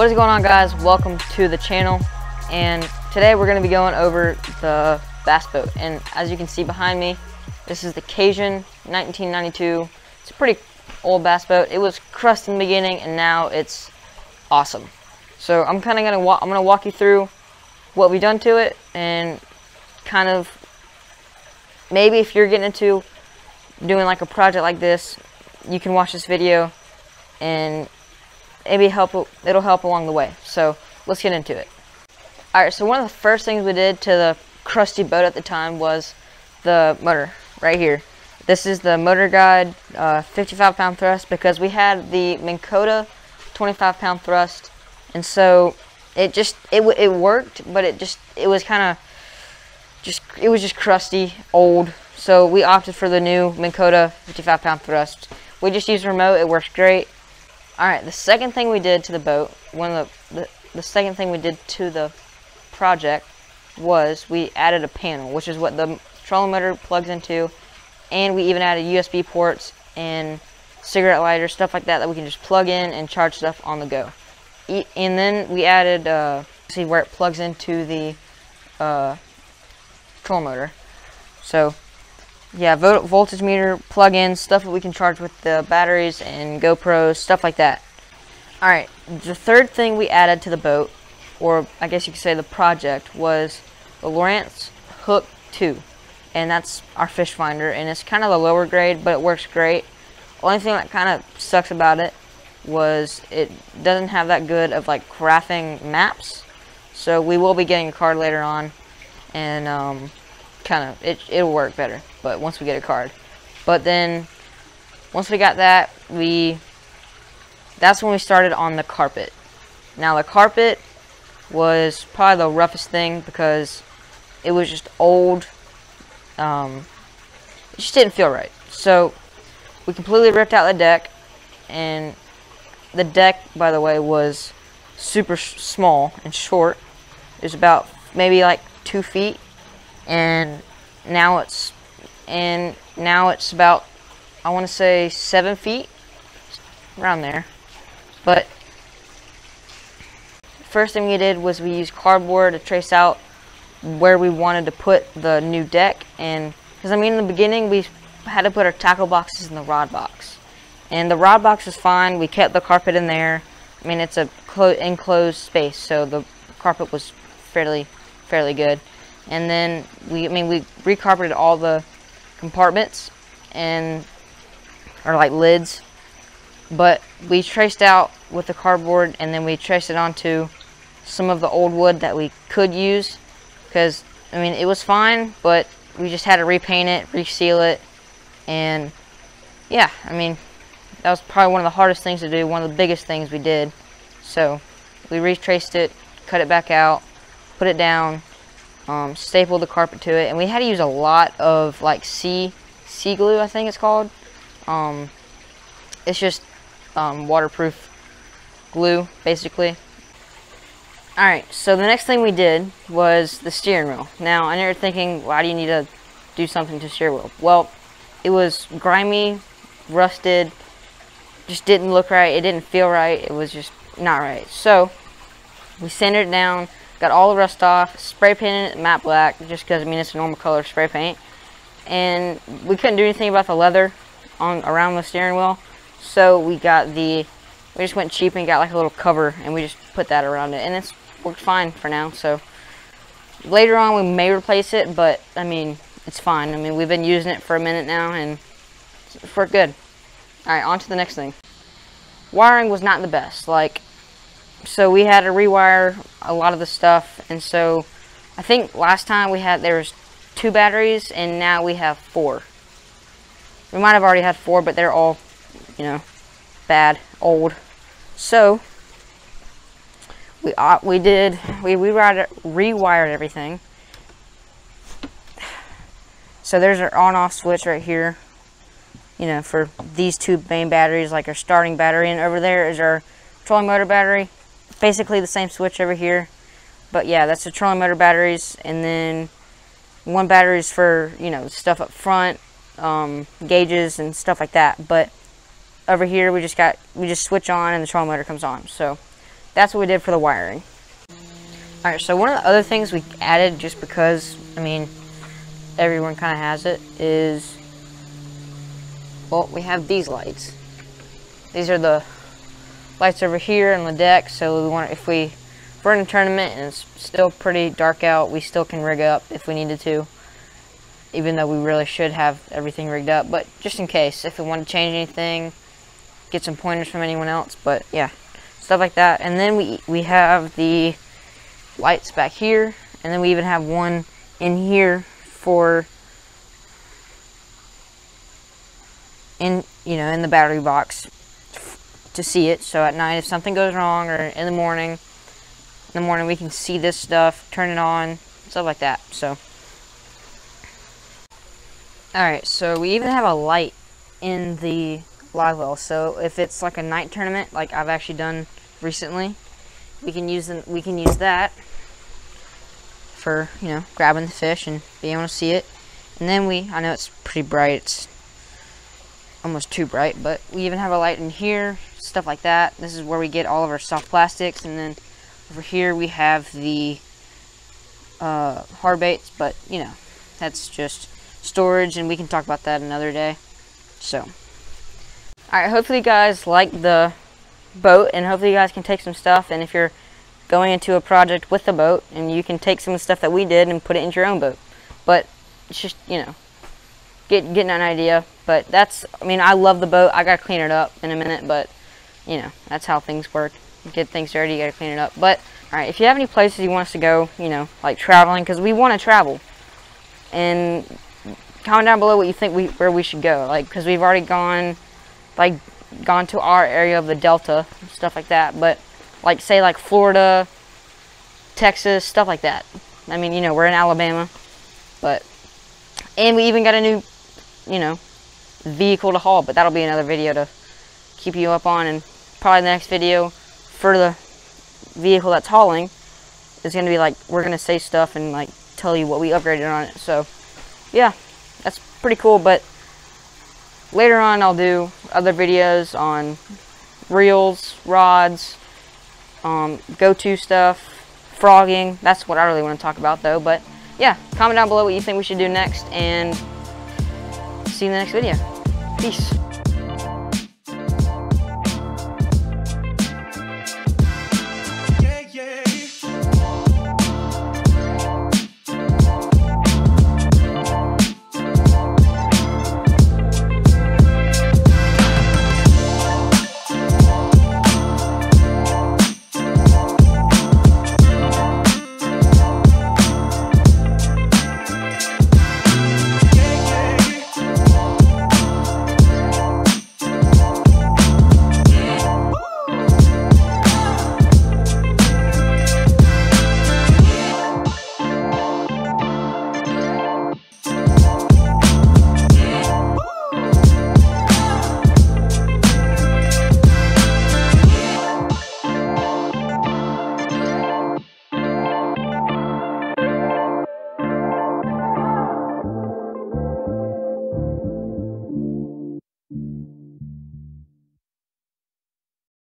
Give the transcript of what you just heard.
What is going on, guys? Welcome to the channel, and today we're going to be going over the bass boat. And as you can see behind me, this is the Cajun 1992. It's a pretty old bass boat. It was crusty in the beginning and now it's awesome. So I'm kind of going to walk you through what we've done to it, and kind of maybe if you're getting into doing like a project like this, you can watch this video and maybe it'll help along the way. So let's get into it. Alright, so one of the first things we did to the crusty boat at the time was the motor right here. This is the Motor Guide 55-pound thrust, because we had the Minn Kota 25-pound thrust, and so it worked, but it was just crusty, old. So we opted for the new Minn Kota 55-pound thrust. We just use a remote. It works great. Alright, the second thing we did to the boat, the second thing we did to the project was we added a panel, which is what the trolling motor plugs into, and we even added USB ports and cigarette lighters, stuff like that we can just plug in and charge stuff on the go. And then we added, see where it plugs into the trolling motor. So yeah, voltage meter, plug-in, stuff that we can charge with the batteries and GoPros, stuff like that. Alright, the third thing we added to the boat, or I guess you could say the project, was the Lowrance Hook 2. And that's our fish finder, and it's kind of the lower grade, but it works great. Only thing that kind of sucks about it was it doesn't have that good of like graphing maps. So we will be getting a card later on, and it'll work better, but once we get a card. But then once we got that, that's when we started on the carpet. Now the carpet was probably the roughest thing because it was just old. It just didn't feel right. So we completely ripped out the deck, and the deck, by the way, was super small and short. It was about maybe like 2 feet. And now it's about, I want to say 7 feet, around there. But first thing we did was we used cardboard to trace out where we wanted to put the new deck. And because I mean, in the beginning we had to put our tackle boxes in the rod box, and the rod box was fine. We kept the carpet in there. I mean, it's a enclosed space, so the carpet was fairly good. And then we recarpeted all the compartments or like lids, but we traced out with the cardboard, and then we traced it onto some of the old wood that we could use, because I mean, it was fine, but we just had to repaint it, reseal it, and yeah, I mean, that was probably one of the hardest things to do, one of the biggest things we did. So we retraced it, cut it back out, put it down, stapled the carpet to it, and we had to use a lot of like sea glue, I think it's called. It's just waterproof glue, basically. Alright, so the next thing we did was the steering wheel. Now, I know you're thinking, why do you need to do something to the steering wheel? Well, it was grimy, rusted, just didn't look right, it didn't feel right, it was just not right. So we sanded it down, got all the rust off, spray painted it matte black, just because, I mean, it's a normal color spray paint. And we couldn't do anything about the leather around the steering wheel, so we just went cheap and got like a little cover, and we just put that around it, and it's worked fine for now. So later on we may replace it, but I mean, it's fine. I mean, we've been using it for a minute now, and it's worked good. Alright, on to the next thing. Wiring was not the best. So we had to rewire a lot of the stuff, and so I think last time there was 2 batteries, and now we have 4. We might have already had 4, but they're all, you know, bad, old. So we rewired everything. So there's our on-off switch right here, you know, for these 2 main batteries, like our starting battery, and over there is our trolling motor battery. Basically the same switch over here, but yeah, that's the trolling motor batteries. And then 1 battery is for, you know, stuff up front, gauges and stuff like that. But over here we just switch on and the trolling motor comes on. So that's what we did for the wiring. Alright, so one of the other things we added, just because, I mean, everyone kind of has it, is, well, we have these lights. These are the lights over here on the deck, so we want, if we're in a tournament and it's still pretty dark out, we still can rig up if we needed to, even though we really should have everything rigged up, but just in case, if we want to change anything, get some pointers from anyone else. But yeah, stuff like that. And then we have the lights back here, and then we even have one in here for in the battery box to see it. So at night, if something goes wrong, or in the morning we can see this stuff, turn it on, stuff like that. So alright, so we even have a light in the live well. So if it's like a night tournament, like I've actually done recently, we can use that for, grabbing the fish and being able to see it. And then I know it's pretty bright, it's almost too bright, but we even have a light in here, stuff like that. This is where we get all of our soft plastics. And then over here we have the hard baits, but that's just storage, and we can talk about that another day. So alright, hopefully you guys like the boat, and hopefully you guys can take some stuff, and if you're going into a project with the boat, and you can take some of the stuff that we did and put it into your own boat. But it's just, getting an idea. But that's, I mean, I love the boat. I gotta clean it up in a minute, but that's how things work. You get things dirty, you gotta clean it up. But alright, if you have any places you want us to go, like traveling, because we want to travel, and comment down below what you think where we should go, like, because we've already gone to our area of the Delta, stuff like that. But like, say like Florida, Texas, stuff like that. I mean, we're in Alabama, and we even got a new, vehicle to haul, but that'll be another video to keep you up on. And probably the next video for the vehicle that's hauling is going to be like, we're going to say stuff and like tell you what we upgraded on it. So yeah, that's pretty cool. But later on I'll do other videos on reels, rods, go-to stuff, frogging. That's what I really want to talk about though. But yeah, comment down below what you think we should do next, and see you in the next video. Peace.